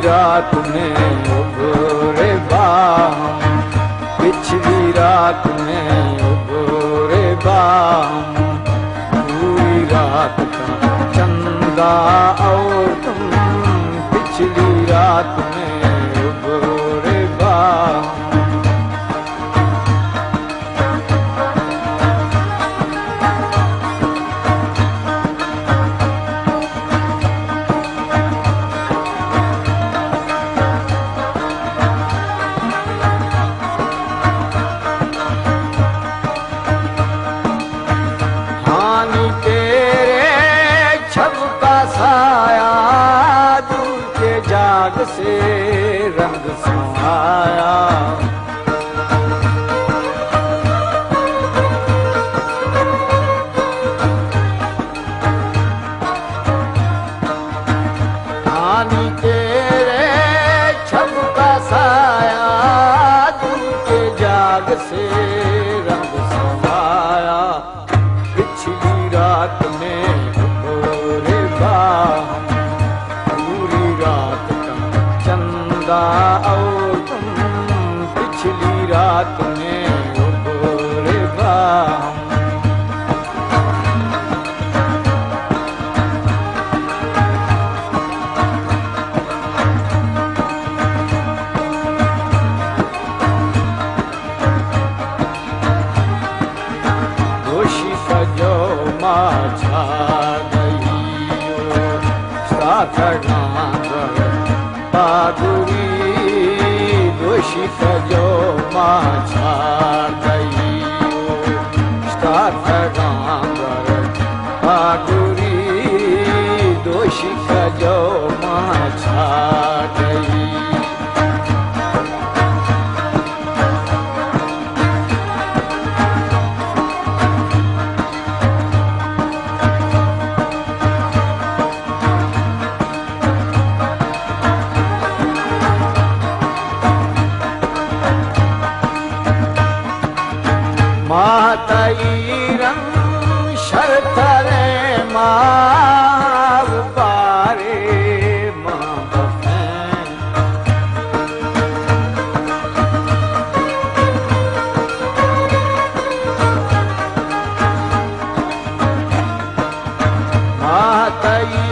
रात में उभरे बाम, पिछली रात में उभरे बाम, पूरी रात का चंदा और तुम, पिछली रात में उभरे बाम। जाग से रंग समाया, हानि तेरे छब का साया, दूर के जाग से रंग समाया, पिछली रात में उभरे बाम, और तुम, पिछली रात में उभरे बाम। दोषी सजो माझा गईयो, साथ डांगर पागुरी, दोषी सजो माझा गईयो, साथ डांगर पागुरी, दोषी सजो माझा गई। मातई रंग शरतरे माव बारे माबफें, मातई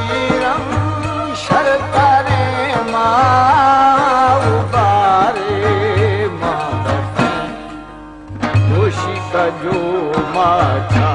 रंग शरतरे माव बारे माबफें, दोषी सजो माझा